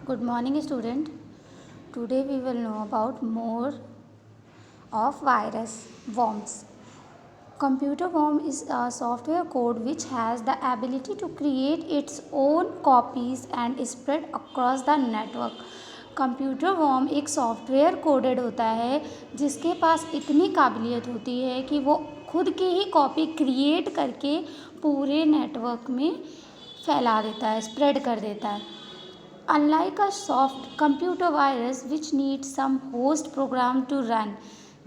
Good morning, student. Today we will know about more of virus worms. Computer worm is a software code which has the ability to create its own copies and spread across the network. Computer worm एक software coded होता है जिसके पास इतनी काबिलियत होती है कि वो खुद की ही कॉपी क्रिएट करके पूरे नेटवर्क में फैला देता है, स्प्रेड कर देता है. Unlike a soft computer virus which needs some host program to run,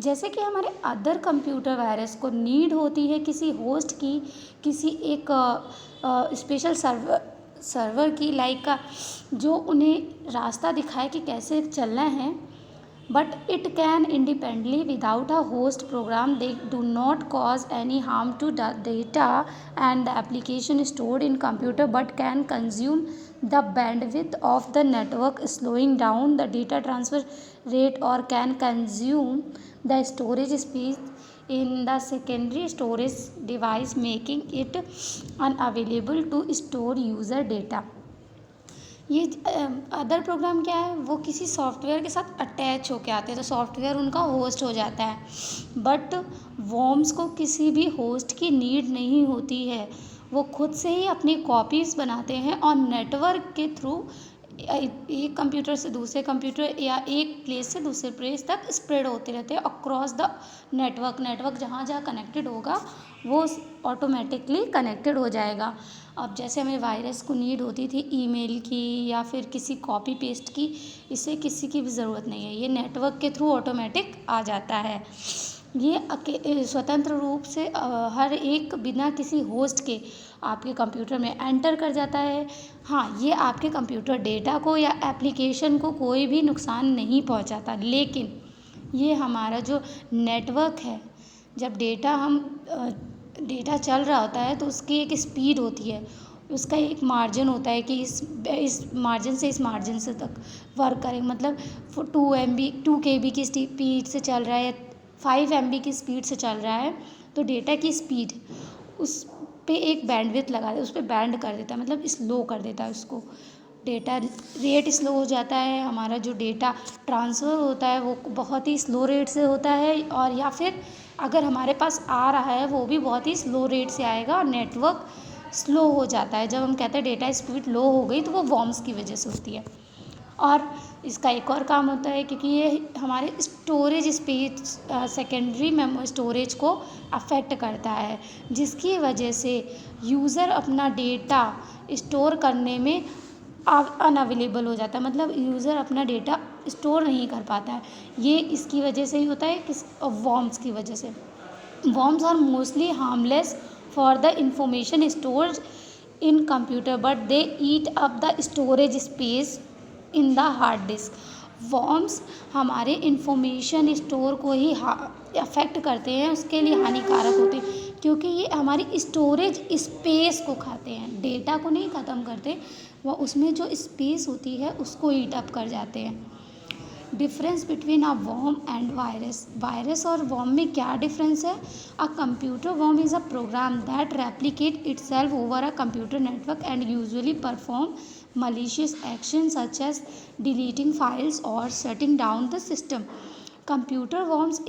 जैसे कि हमारे अदर कंप्यूटर वायरस को नीड होती है किसी होस्ट की, किसी एक स्पेशल सर्वर की, लाइक जो उन्हें रास्ता दिखाए कि कैसे चलना है. But it can independently without a host program. They do not cause any harm to the data and the application stored in computer, but can consume the bandwidth of the network, slowing down the data transfer rate, or can consume the storage space in the secondary storage device, making it unavailable to store user data. ये other programme क्या है, वो किसी software के साथ attach होके आते हैं तो सॉफ्टवेयर उनका होस्ट हो जाता है. बट वॉर्म्स को किसी भी होस्ट की नीड नहीं होती है, वो खुद से ही अपनी कॉपीज़ बनाते हैं और नेटवर्क के थ्रू एक कंप्यूटर से दूसरे कंप्यूटर या एक प्लेस से दूसरे प्लेस तक स्प्रेड होते रहते हैं अक्रॉस द नेटवर्क जहाँ जहाँ कनेक्टेड होगा वो ऑटोमेटिकली कनेक्टेड हो जाएगा. अब जैसे हमें वायरस को नीड होती थी ईमेल की या फिर किसी कॉपी पेस्ट की, इसे किसी की भी ज़रूरत नहीं है, ये नेटवर्क के थ्रू ऑटोमेटिक आ जाता है. ये स्वतंत्र रूप से हर एक बिना किसी होस्ट के आपके कंप्यूटर में एंटर कर जाता है. हाँ, ये आपके कंप्यूटर डेटा को या एप्लीकेशन को कोई भी नुकसान नहीं पहुंचाता, लेकिन ये हमारा जो नेटवर्क है, जब डेटा चल रहा होता है तो उसकी एक स्पीड होती है, उसका एक मार्जिन होता है कि इस मार्जिन से इस मार्जिन से तक वर्क करें. मतलब 2 KB की स्पीड से चल रहा है, 5 MB की स्पीड से चल रहा है, तो डेटा की स्पीड उस पे एक बैंडविड्थ लगा दे, उस पर बैंड कर देता है, मतलब स्लो कर देता है उसको. डेटा रेट स्लो हो जाता है, हमारा जो डेटा ट्रांसफ़र होता है वो बहुत ही स्लो रेट से होता है, और या फिर अगर हमारे पास आ रहा है वो भी बहुत ही स्लो रेट से आएगा और नेटवर्क स्लो हो जाता है. जब हम कहते हैं डेटा स्पीड लो हो गई तो वो वॉर्म्स की वजह से होती है. और इसका एक और काम होता है क्योंकि ये हमारे storage space secondary memory storage को अफेक्ट करता है, जिसकी वजह से यूज़र अपना डेटा स्टोर करने में अनअवेलेबल हो जाता है. मतलब यूज़र अपना डेटा स्टोर नहीं कर पाता है. ये इसकी वजह से ही होता है, किस वॉर्म्स की वजह से. Worms are mostly harmless for the information stored in computer, but they eat up the storage space in the hard disk. Worms हमारे इंफॉर्मेशन स्टोर को ही अफेक्ट करते हैं, उसके लिए हानिकारक होते हैं, क्योंकि ये हमारी स्टोरेज स्पेस को खाते हैं, डेटा को नहीं ख़त्म करते, वो उसमें जो स्पेस होती है उसको ईट अप कर जाते हैं. Difference between a worm and virus और वॉर्म में क्या डिफरेंस है? A computer worm is a program that replicate itself over a computer network and usually perform malicious actions such as deleting files or shutting down the system. Computer worms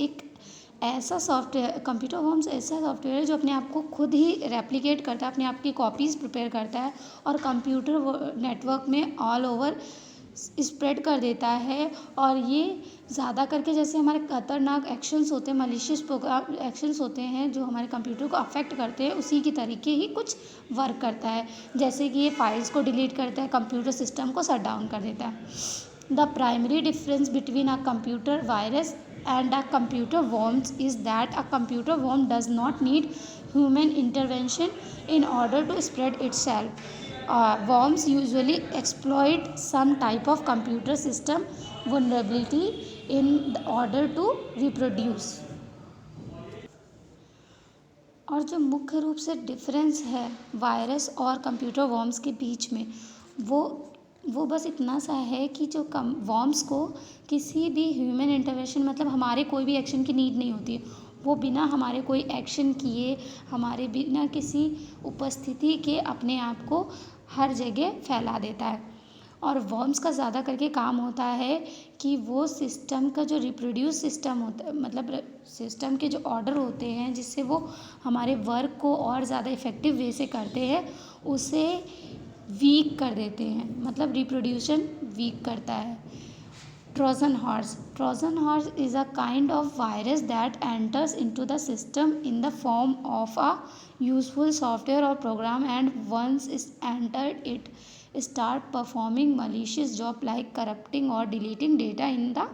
ऐसा software है जो अपने आप को खुद ही replicate करता है, अपने आप की कॉपीज़ प्रिपेयर करता है और कंप्यूटर नेटवर्क में ऑल ओवर स्प्रेड कर देता है. और ये ज़्यादा करके जैसे हमारे खतरनाक एक्शंस होते हैं, मलिशियस प्रोग्राम एक्शंस होते हैं जो हमारे कंप्यूटर को अफेक्ट करते हैं, उसी की तरीके ही कुछ वर्क करता है. जैसे कि ये फाइल्स को डिलीट करता है, कंप्यूटर सिस्टम को शट डाउन कर देता है. The primary difference between a computer virus and a computer worms is that a computer worm does not need human intervention in order to spread itself. Worms usually exploit some type of computer system vulnerability in order to reproduce. और जो मुख्य रूप से difference है virus और computer worms के बीच में, वो बस इतना सा है कि जो वॉर्म्स को किसी भी ह्यूमन इंटरवेंशन, मतलब हमारे कोई भी एक्शन की नीड नहीं होती है, वो बिना हमारे कोई एक्शन किए, हमारे बिना किसी उपस्थिति के अपने आप को हर जगह फैला देता है. और वर्म्स का ज़्यादा करके काम होता है कि वो सिस्टम का जो रिप्रोड्यूस सिस्टम होता है, मतलब सिस्टम के जो ऑर्डर होते हैं जिससे वो हमारे वर्क को और ज़्यादा इफ़ेक्टिव वे से करते हैं, उसे वीक कर देते हैं, मतलब रिप्रोड्यूशन वीक करता है। Trojan horse. Trojan horse is a kind of virus that enters into the system in the form of a useful software or program, and once it's entered it start performing malicious job like corrupting or deleting data in the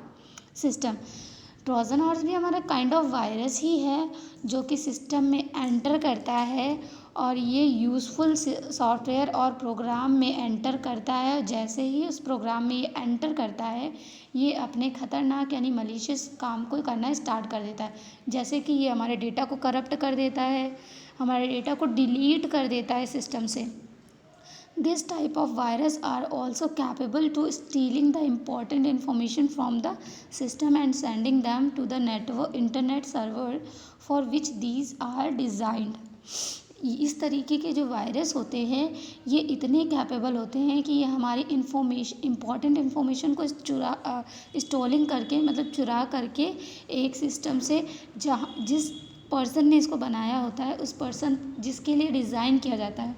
system. Trojan horse भी हमारा kind of virus ही है जो कि system में enter करता है, और ये यूज़फुल सॉफ्टवेयर और प्रोग्राम में एंटर करता है। जैसे ही उस प्रोग्राम में ये एंटर करता है, ये अपने ख़तरनाक यानी मलिशियस काम को करना स्टार्ट कर देता है। जैसे कि ये हमारे डेटा को करप्ट कर देता है, हमारे डेटा को डिलीट कर देता है सिस्टम से। This type of virus are also capable to stealing the important information from the system and sending them to the internet server for which these are designed. इस तरीके के जो वायरस होते हैं ये इतने कैपेबल होते हैं कि ये हमारी इम्पॉर्टेंट इन्फॉर्मेशन को स्टोलिंग करके, मतलब चुरा करके एक सिस्टम से जहाँ जिस पर्सन ने इसको बनाया होता है, उस पर्सन जिसके लिए डिज़ाइन किया जाता है,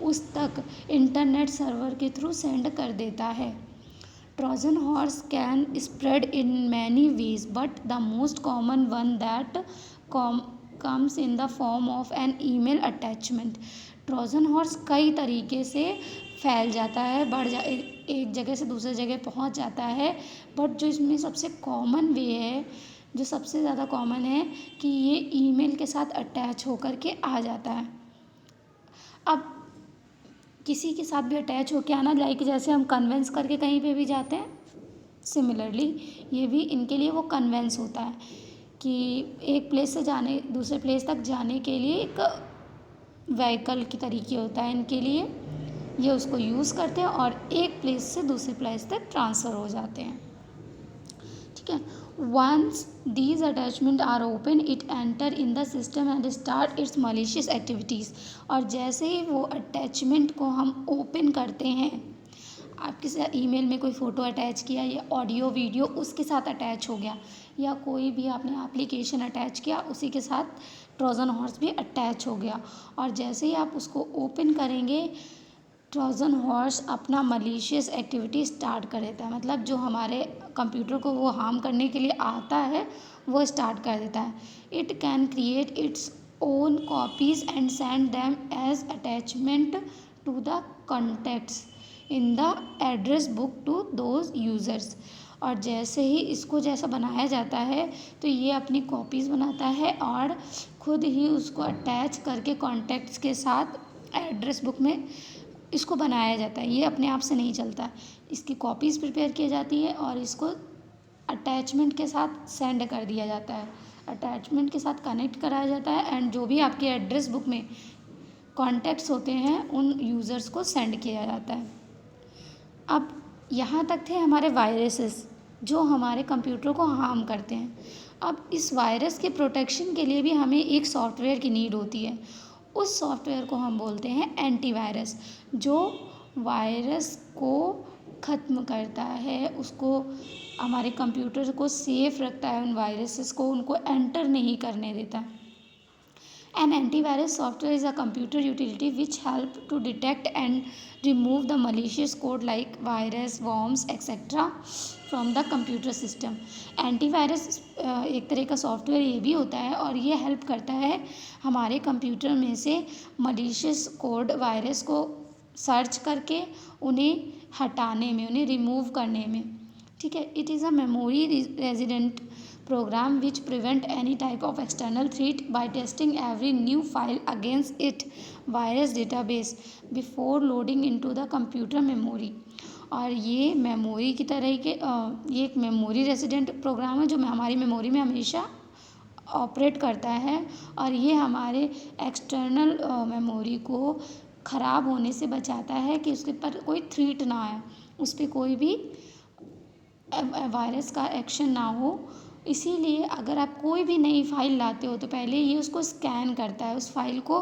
उस तक इंटरनेट सर्वर के थ्रू सेंड कर देता है। Trojan horse can spread in many ways, but the most common one that comes in the form of an email attachment. Trojan horse कई तरीके से फैल जाता है, एक जगह से दूसरी जगह पहुंच जाता है, बट जो इसमें सबसे कॉमन वे है, जो सबसे ज़्यादा कॉमन है कि ये ईमेल के साथ अटैच होकर के आ जाता है। अब किसी के साथ भी अटैच होके आना, लाइक जैसे हम कन्वेंस करके कहीं पे भी जाते हैं, सिमिलरली ये भी इनके लिए वो कन्वेंस होता है कि एक प्लेस से दूसरे प्लेस तक जाने के लिए एक व्हीकल की तरीके होता है इनके लिए, ये उसको यूज़ करते हैं और एक प्लेस से दूसरे प्लेस तक ट्रांसफ़र हो जाते हैं। ठीक है, once these attachment are open it enter in the system and start its malicious activities। और जैसे ही वो अटैचमेंट को हम ओपन करते हैं, आपके साथ ईमेल में कोई फ़ोटो अटैच किया या ऑडियो वीडियो उसके साथ अटैच हो गया, या कोई भी आपने एप्लीकेशन अटैच किया उसी के साथ ट्रोजन हॉर्स भी अटैच हो गया, और जैसे ही आप उसको ओपन करेंगे ट्रोजन हॉर्स अपना मलिशियस एक्टिविटी स्टार्ट कर देता है, मतलब जो हमारे कंप्यूटर को वो हार्म करने के लिए आता है वो स्टार्ट कर देता है। It can create its own copies and send them as attachment to the contacts in the address book to those users. और जैसे ही इसको जैसा बनाया जाता है तो ये अपनी कॉपीज़ बनाता है और ख़ुद ही उसको अटैच करके कॉन्टैक्ट्स के साथ एड्रेस बुक में इसको बनाया जाता है। ये अपने आप से नहीं चलता, इसकी कॉपीज़ प्रिपेयर की जाती है और इसको अटैचमेंट के साथ सेंड कर दिया जाता है, अटैचमेंट के साथ कनेक्ट कराया जाता है, एंड जो भी आपके एड्रेस बुक में कॉन्टैक्ट्स होते हैं उन यूज़र्स को सेंड किया जाता है। अब यहाँ तक थे हमारे वायरसेस जो हमारे कंप्यूटर को हार्म करते हैं। अब इस वायरस के प्रोटेक्शन के लिए भी हमें एक सॉफ्टवेयर की नीड होती है। उस सॉफ्टवेयर को हम बोलते हैं एंटीवायरस, जो वायरस को ख़त्म करता है, उसको हमारे कंप्यूटर को सेफ रखता है, उन वायरसेस को उनको एंटर नहीं करने देता। An antivirus software is a computer utility which help to detect and remove the malicious code like virus, worms, etc. from the computer system। Antivirus एक तरह का सॉफ्टवेयर ये भी होता है और ये हेल्प करता है हमारे कंप्यूटर में से मलिशियस कोड, वायरस को सर्च करके उन्हें हटाने में, उन्हें रिमूव करने में। ठीक है, it is a memory resident program which prevent any type of external threat by testing every new file against its virus database before loading into the computer memory। और ये मेमोरी की तरह के ये एक मेमोरी रेजिडेंट प्रोग्राम है जो हमारी मेमोरी में हमेशा ऑपरेट करता है, और ये हमारे एक्सटर्नल मेमोरी को ख़राब होने से बचाता है कि उसके पर कोई थ्रेट ना आए, उस पर कोई भी वायरस का एक्शन ना हो। इसीलिए अगर आप कोई भी नई फ़ाइल लाते हो तो पहले ये उसको स्कैन करता है, उस फाइल को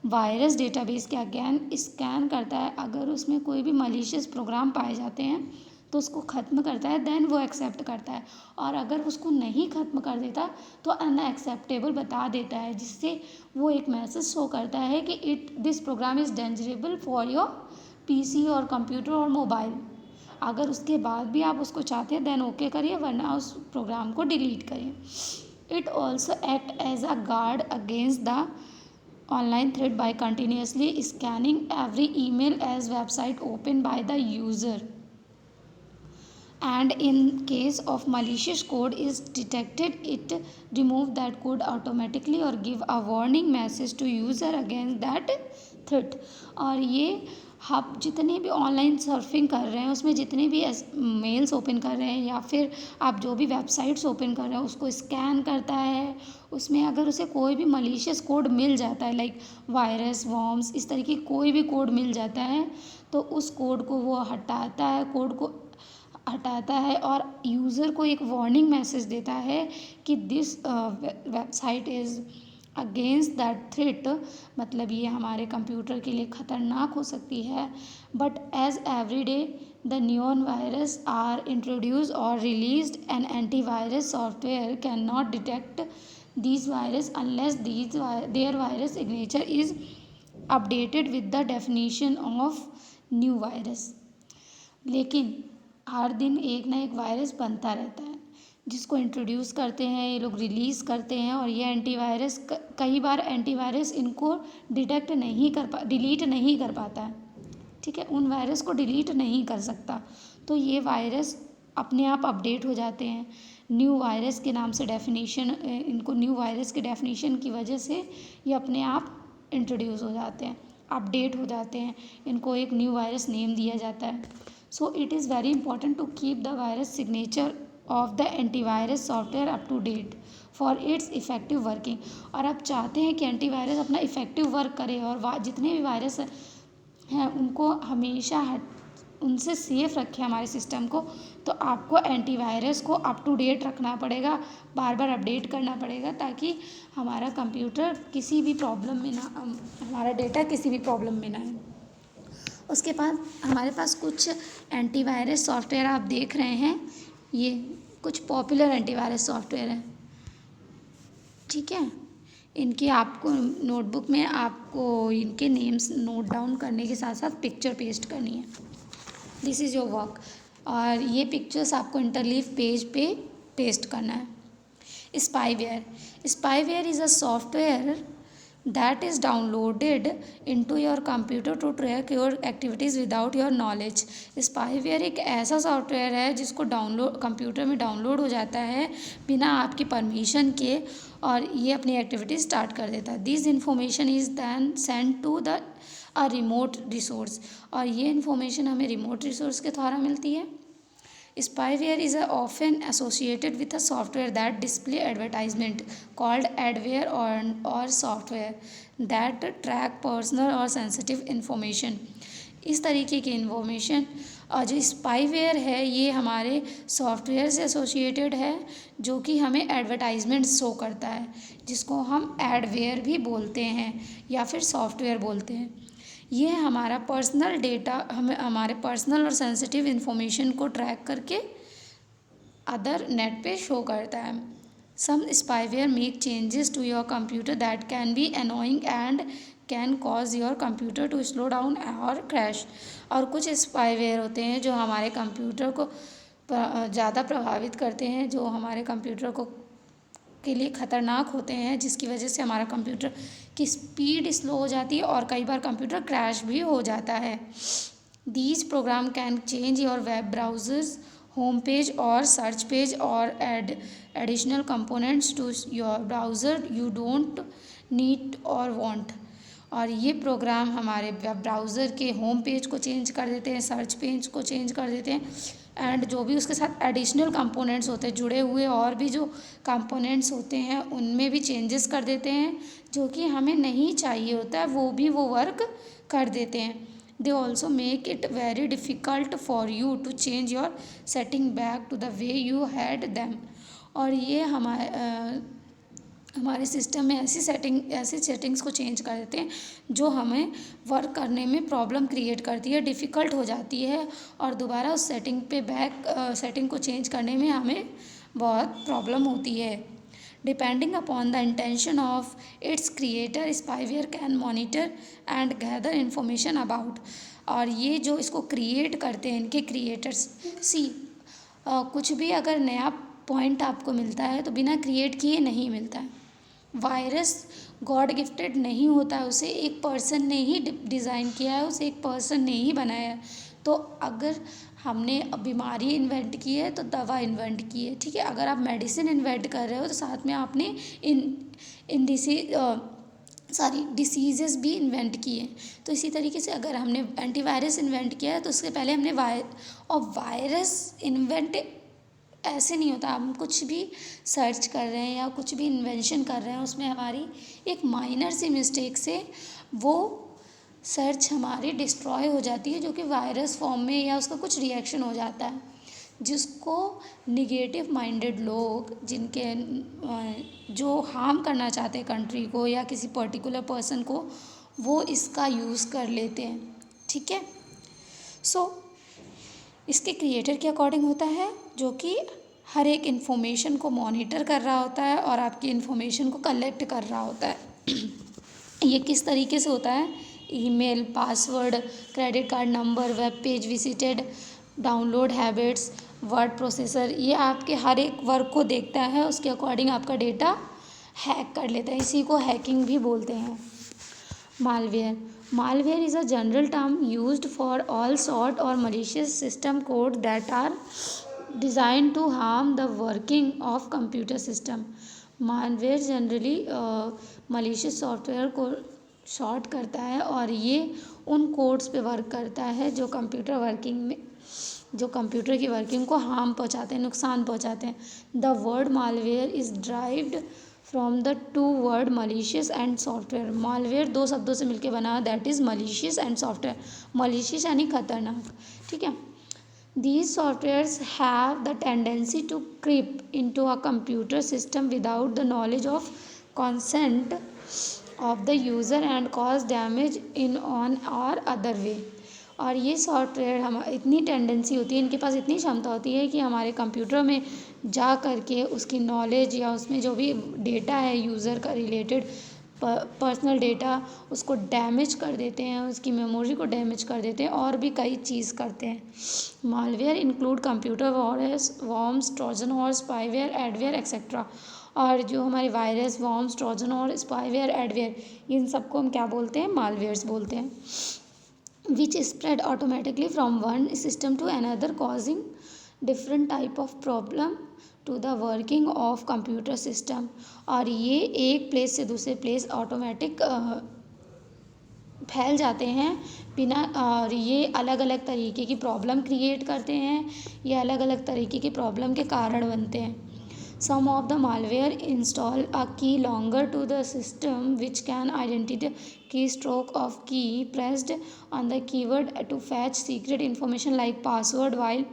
वायरस डेटाबेस के अगेन स्कैन करता है, अगर उसमें कोई भी मलिशियस प्रोग्राम पाए जाते हैं तो उसको ख़त्म करता है, देन वो एक्सेप्ट करता है। और अगर उसको नहीं ख़त्म कर देता तो अनएक्सेप्टेबल बता देता है, जिससे वो एक मैसेज शो करता है कि this program is dangerable for your PC और कंप्यूटर और मोबाइल। अगर उसके बाद भी आप उसको चाहते हैं देन ओके करिए, वरना उस प्रोग्राम को डिलीट करिए। It also act as a guard against the online threat by continuously scanning every email as website opened by the user, and in case of malicious code is detected it remove that code automatically or give a warning message to user against that threat। और ये आप जितने भी online surfing कर रहे हैं, उसमें जितने भी मेल्स ओपन कर रहे हैं या फिर आप जो भी वेबसाइट्स ओपन कर रहे हैं उसको स्कैन करता है। उसमें अगर उसे कोई भी मलिशियस कोड मिल जाता है, लाइक वायरस, वॉर्म्स, इस तरीके कोई भी कोड मिल जाता है तो उस कोड को वो हटाता है, कोड को हटाता है और यूज़र को एक वार्निंग मैसेज देता है कि this website is against that threat, मतलब ये हमारे कंप्यूटर के लिए ख़तरनाक हो सकती है। But as every day the new virus are introduce और released an antivirus software can not detect these virus unless their virus signature is updated with the definition of new virus। लेकिन हर दिन एक ना एक वायरस बनता रहता है जिसको इंट्रोड्यूस करते हैं ये लोग, रिलीज़ करते हैं, और ये एंटीवायरस कई बार एंटीवायरस इनको डिटेक्ट नहीं कर डिलीट नहीं कर पाता है, ठीक है, उन वायरस को डिलीट नहीं कर सकता, तो ये वायरस अपने आप अपडेट हो जाते हैं न्यू वायरस के नाम से। डेफिनेशन इनको न्यू वायरस के डेफिनेशन की वजह से ये अपने आप इंट्रोड्यूस हो जाते हैं, अपडेट हो जाते हैं, इनको एक न्यू वायरस नेम दिया जाता है। So it is very important to keep the virus signature of the antivirus software up to date for its effective working. और आप चाहते हैं कि एंटीवायरस अपना इफ़ेक्टिव वर्क करे और जितने भी वायरस हैं उनको हमेशा उनसे सेफ रखें हमारे सिस्टम को, तो आपको एंटीवायरस को अप टू डेट रखना पड़ेगा, बार बार अपडेट करना पड़ेगा, ताकि हमारा कंप्यूटर किसी भी प्रॉब्लम में ना, हमारा डेटा किसी भी प्रॉब्लम में ना आए। उसके बाद हमारे पास कुछ एंटीवायरस सॉफ्टवेयर आप देख रहे हैं, ये कुछ पॉपुलर एंटीवायरस सॉफ्टवेयर हैं, ठीक है। इनकी आपको नोटबुक में आपको इनके नेम्स नोट डाउन करने के साथ साथ पिक्चर पेस्ट करनी है, दिस इज़ योर वर्क। और ये पिक्चर्स आपको इंटरलीव पेज पे पेस्ट करना है। Spyware is a software that is downloaded into your computer to track your activities without your knowledge। Spyware एक ऐसा सॉफ्टवेयर है जिसको कंप्यूटर में डाउनलोड हो जाता है बिना आपकी परमिशन के, और ये अपनी एक्टिविटीज स्टार्ट कर देता है। This information is then send to the a remote resource, और ये इन्फॉर्मेशन हमें रिमोट रिसोर्स के द्वारा मिलती है। Spyware is often associated with a software that display advertisement called adware or software that track personal or sensitive information। इस तरीके की इन्फॉर्मेशन और जो स्पाईवेयर है ये हमारे सॉफ्टवेयर से एसोसिएटेड है जो कि हमें एडवर्टाइजमेंट शो करता है, जिसको हम एडवेयर भी बोलते हैं या फिर सॉफ्टवेयर बोलते हैं। ये हमारा पर्सनल डेटा, हमारे पर्सनल और सेंसिटिव इन्फॉर्मेशन को ट्रैक करके अदर नेट पे शो करता है। Some spyware make changes to your computer that can be annoying and can cause your computer to slow down और क्रैश। और कुछ स्पाईवेयर होते हैं जो हमारे कंप्यूटर को ज़्यादा प्रभावित करते हैं, जो हमारे कंप्यूटर को के लिए ख़तरनाक होते हैं, जिसकी वजह से हमारा कंप्यूटर की स्पीड स्लो हो जाती है और कई बार कंप्यूटर क्रैश भी हो जाता है। These program can change your web browsers home page और सर्च पेज और additional components to your browser you don't need और वांट। और ये प्रोग्राम हमारे वेब ब्राउज़र के होम पेज को चेंज कर देते हैं, सर्च पेज को चेंज कर देते हैं, एंड जो भी उसके साथ एडिशनल कंपोनेंट्स होते हैं, जुड़े हुए और भी जो कंपोनेंट्स होते हैं उनमें भी चेंजेस कर देते हैं, जो कि हमें नहीं चाहिए होता है वो भी वो वर्क कर देते हैं। They also make it very difficult for you to change your setting back to the way you had them. और ये हमारे सिस्टम में ऐसी सेटिंग्स को चेंज कर देते हैं जो हमें वर्क करने में प्रॉब्लम क्रिएट करती है, डिफ़िकल्ट हो जाती है, और दोबारा उस सेटिंग को चेंज करने में हमें बहुत प्रॉब्लम होती है। Depending upon the intention of its creator, spyware can monitor and gather information about. और ये जो इसको क्रिएट करते हैं, इनके क्रिएटर्स, कुछ भी अगर नया पॉइंट आपको मिलता है तो बिना क्रिएट किए नहीं मिलता है। वायरस गॉड गिफ्टेड नहीं होता है, उसे एक पर्सन ने ही डिज़ाइन किया है, उसे एक पर्सन ने ही बनाया है। तो अगर हमने बीमारी इन्वेंट की है तो दवा इन्वेंट की है, ठीक है। अगर आप मेडिसिन इन्वेंट कर रहे हो तो साथ में आपने इन डिसीजेस भी इन्वेंट किए। तो इसी तरीके से अगर हमने एंटीवायरस इन्वेंट किया है तो उसके पहले हमने वायरस इन्वेंट ऐसे नहीं होता। हम कुछ भी सर्च कर रहे हैं या कुछ भी इन्वेंशन कर रहे हैं, उसमें हमारी एक माइनर सी मिस्टेक से वो सर्च हमारी डिस्ट्रॉय हो जाती है, जो कि वायरस फॉर्म में या उसका कुछ रिएक्शन हो जाता है, जिसको निगेटिव माइंडेड लोग जो हार्म करना चाहते हैं कंट्री को या किसी पर्टिकुलर पर्सन को, वो इसका यूज़ कर लेते हैं, ठीक है। सो इसके क्रिएटर के अकॉर्डिंग होता है, जो कि हर एक इन्फॉर्मेशन को मॉनिटर कर रहा होता है और आपकी इन्फॉर्मेशन को कलेक्ट कर रहा होता है। ये किस तरीके से होता है? Email, password, credit card number, web page visited, download habits, word processor, ये आपके हर एक वर्क को देखता है, उसके अकॉर्डिंग आपका डेटा हैक कर लेता है। इसी को हैकिंग भी बोलते हैं। Malware is a general term used for all sort or malicious system code that are designed to harm the working of computer system. Malware generally malicious software को शॉर्ट करता है और ये उन कोड्स पे वर्क करता है जो कंप्यूटर की वर्किंग को हार्म पहुंचाते हैं, नुकसान पहुंचाते हैं। The word malware is derived from the two word malicious and software. Malware दो शब्दों से मिलकर बना, that is malicious and software. Malicious यानी खतरनाक, ठीक है। These softwares have the tendency to creep into a computer system without the knowledge of consent of the user and cause damage in one or other way। और ये software हम इतनी tendency होती है, इनके पास इतनी क्षमता होती है कि हमारे कंप्यूटर में जा कर के उसकी नॉलेज या उसमें जो भी डेटा है यूज़र का रिलेटेड पर्सनल डेटा, उसको डैमेज कर देते हैं, उसकी मेमोरी को डैमेज कर देते हैं और भी कई चीज़ करते हैं। Malware include computer virus, worms, Trojan और स्पाईवेयर, एडवेयर एक्सेट्रा। और जो हमारे वायरस, वॉर्म्स, ट्रोजन और स्पाईवेयर, एडवेयर, इन सबको हम क्या बोलते हैं? मालवेयर्स बोलते हैं। Which spread automatically from one system to another causing different type of problem to the working of computer system. और ये एक प्लेस से दूसरे प्लेस ऑटोमेटिक फैल जाते हैं बिना, और ये अलग अलग तरीके की प्रॉब्लम क्रिएट करते हैं, ये अलग अलग तरीके की प्रॉब्लम के कारण बनते हैं। Some of the malware install a key longer to the system which can identify the keystroke of key pressed on the keyboard to fetch secret information like password, while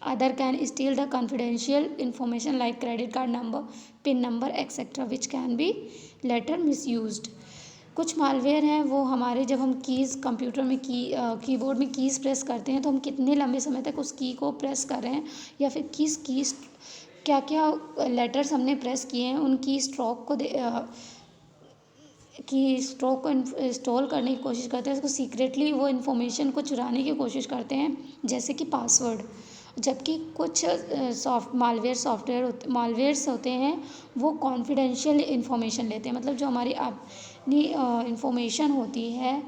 other can steal the confidential information like credit card number, PIN number, etc. which can be later misused। कुछ malware हैं वो हमारे, जब हम keys computer में keyboard में keys press करते हैं तो हम कितने लंबे समय तक उस की को प्रेस कर रहे हैं या फिर किस कीज़ क्या क्या लेटर्स हमने प्रेस किए हैं, उनकी स्ट्रोक को इंस्टॉल करने की कोशिश करते हैं, उसको सीक्रेटली वो इन्फॉर्मेशन को चुराने की कोशिश करते हैं, जैसे कि पासवर्ड। जबकि कुछ मालवेयर्स होते हैं वो कॉन्फिडेंशियल इन्फॉर्मेशन लेते हैं, मतलब जो हमारी अपनी इन्फॉर्मेशन होती है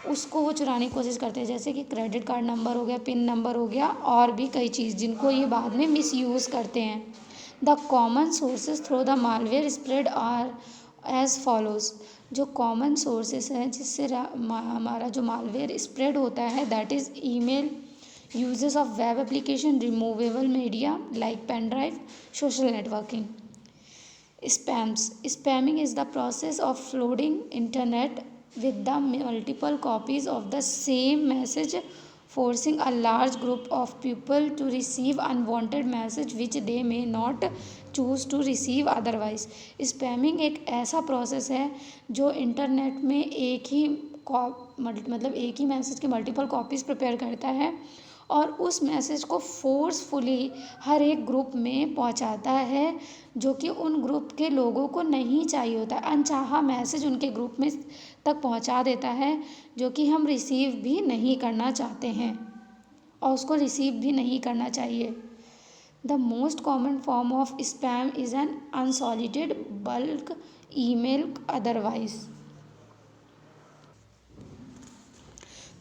उसको वो चुराने की कोशिश करते हैं, जैसे कि क्रेडिट कार्ड नंबर हो गया, पिन नंबर हो गया, और भी कई चीज़ जिनको ये बाद में मिसयूज़ करते हैं। The common sources through the malware spread are as follows. जो कॉमन सोर्सेज हैं जिससे हमारा जो मालवेयर स्प्रेड होता है, that is email, uses of web application, removable media like pen drive, social networking. Spamming is the process of flooding internet with the multiple copies of the same message forcing a large group of people to receive unwanted message which they may not choose to receive otherwise. Spamming एक ऐसा process है जो internet में मतलब एक ही message के multiple copies prepare करता है और उस मैसेज को फोर्सफुली हर एक ग्रुप में पहुंचाता है जो कि उन ग्रुप के लोगों को नहीं चाहिए होता है। अनचाहा मैसेज उनके ग्रुप में तक पहुंचा देता है जो कि हम रिसीव भी नहीं करना चाहते हैं और उसको रिसीव भी नहीं करना चाहिए। The most common form of spam is an unsolicited bulk email otherwise.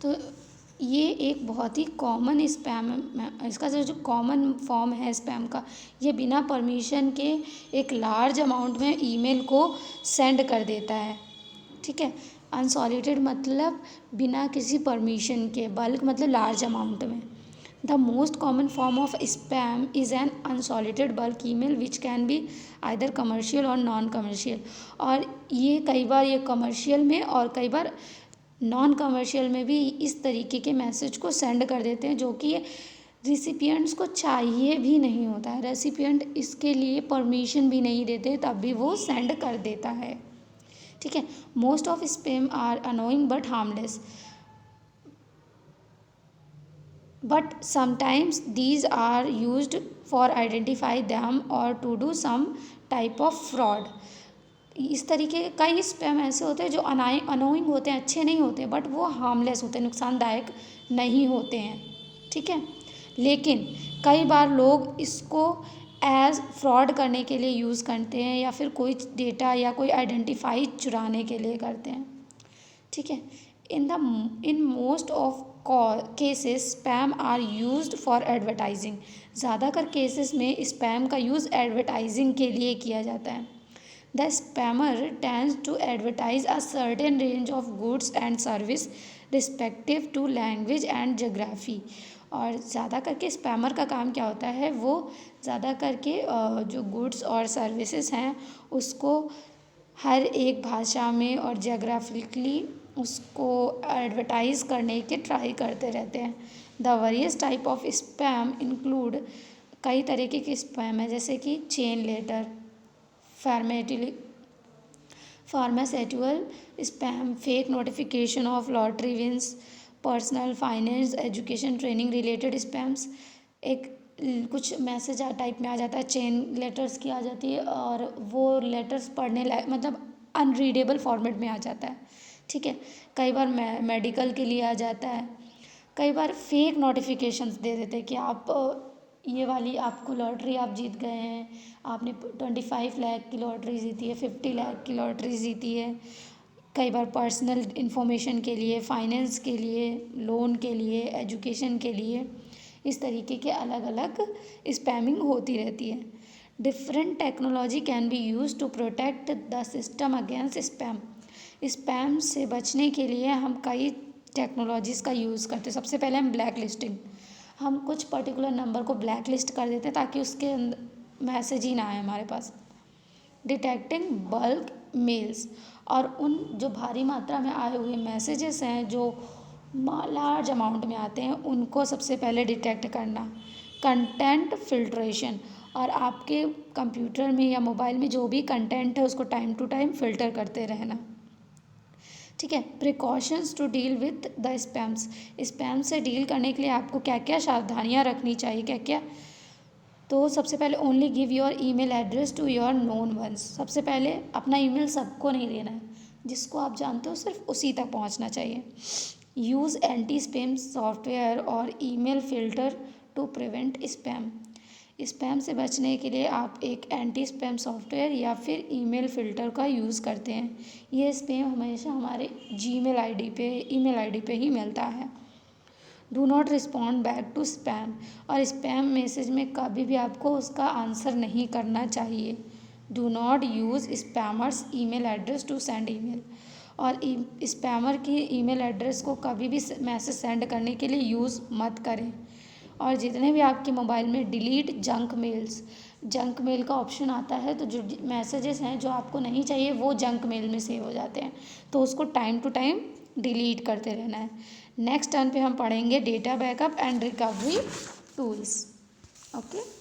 तो ये एक बहुत ही कॉमन स्पैम, इसका जो कॉमन फॉर्म है स्पैम का, ये बिना परमिशन के एक लार्ज अमाउंट में ईमेल को सेंड कर देता है। ठीक है, अनसॉलिटेड मतलब बिना किसी परमिशन के, बल्क मतलब लार्ज अमाउंट में। The most common form of spam is an unsolicited bulk email which can be either commercial और नॉन कमर्शियल। और ये कई बार ये कमर्शियल में और कई बार नॉन कमर्शियल में भी इस तरीके के मैसेज को सेंड कर देते हैं जो कि रिसिपिएंट्स को चाहिए भी नहीं होता है। रेसिपिएंट इसके लिए परमिशन भी नहीं देते तब भी वो सेंड कर देता है। ठीक है, most of spam are annoying but harmless, but sometimes these are used for identify them or to do some type of fraud। इस तरीके के कई स्पैम ऐसे होते हैं जो अनोइंग होते हैं, अच्छे नहीं होते, बट वो हार्मलेस होते हैं, नुकसानदायक नहीं होते हैं। ठीक है, लेकिन कई बार लोग इसको एज फ्रॉड करने के लिए यूज़ करते हैं या फिर कोई डेटा या कोई आइडेंटिफाई चुराने के लिए करते हैं। ठीक है, in most of cases spam are used for advertising. ज़्यादातर केसेस में स्पैम का यूज़ एडवर्टाइजिंग के लिए किया जाता है। The spammer tends to advertise a certain range of goods and service respective to language and geography. और ज़्यादा करके स्पैमर का काम क्या होता है, वो ज़्यादा करके जो गुड्स और सर्विसेज हैं उसको हर एक भाषा में और जोग्राफिकली उसको एडवर्टाइज़ करने के ट्राई करते रहते हैं। The various type of spam include, कई तरीके के स्पैम है जैसे कि chain letter, pharmaceutical spam, fake notification of lottery wins, personal finance, education training related spams. एक कुछ मैसेज टाइप में आ जाता है, चेन लेटर्स की आ जाती है और वो लेटर्स पढ़ने लायक मतलब अनरीडेबल फॉर्मेट में आ जाता है। ठीक है, कई बार मेडिकल के लिए आ जाता है, कई बार फेक नोटिफिकेशंस दे देते हैं कि आप ये वाली आपको लॉटरी आप जीत गए हैं, आपने 25 लाख की लॉटरी जीती है, 50 लाख की लॉटरी जीती है। कई बार पर्सनल इन्फॉर्मेशन के लिए, फाइनेंस के लिए, लोन के लिए, एजुकेशन के लिए, इस तरीके के अलग अलग स्पैमिंग होती रहती है। Different technology can be use to protect the system against spam. Spam से बचने के लिए हम कई टेक्नोलॉजीज़ का यूज़ करते हैं। सबसे पहले हम ब्लैक लिस्टिंग, हम कुछ पर्टिकुलर नंबर को ब्लैक लिस्ट कर देते हैं ताकि उसके मैसेज ही ना आए हमारे पास। डिटेक्टिंग बल्क मेल्स, और उन जो भारी मात्रा में आए हुए मैसेजेस हैं जो लार्ज अमाउंट में आते हैं उनको सबसे पहले डिटेक्ट करना। कंटेंट फिल्ट्रेशन, और आपके कंप्यूटर में या मोबाइल में जो भी कंटेंट है उसको टाइम टू टाइम फ़िल्टर करते रहना। ठीक है, precautions to deal with the spams, spam से डील करने के लिए आपको क्या क्या सावधानियाँ रखनी चाहिए, क्या क्या। तो सबसे पहले only give your email address to your known ones. सबसे पहले अपना ईमेल सबको नहीं देना है, जिसको आप जानते हो सिर्फ उसी तक पहुंचना चाहिए। यूज़ एंटी स्पैम सॉफ्टवेयर और email filter to prevent spam. Spam से बचने के लिए आप एक एंटी स्पैम सॉफ्टवेयर या फिर ईमेल फ़िल्टर का यूज़ करते हैं। ये स्पैम हमेशा हमारे ईमेल आईडी पे ही मिलता है। Do not respond back to spam, और स्पैम मैसेज में कभी भी आपको उसका आंसर नहीं करना चाहिए। Do not use spammers email address to send email, और स्पैमर की ईमेल एड्रेस को कभी भी मैसेज सेंड करने के लिए यूज़ मत करें। और जितने भी आपके मोबाइल में delete junk mails, junk mail का ऑप्शन आता है, तो जो मैसेजेस हैं जो आपको नहीं चाहिए वो जंक मेल में सेव हो जाते हैं, तो उसको टाइम टू टाइम डिलीट करते रहना है। नेक्स्ट टर्न पे हम पढ़ेंगे data backup and recovery tools. Okay.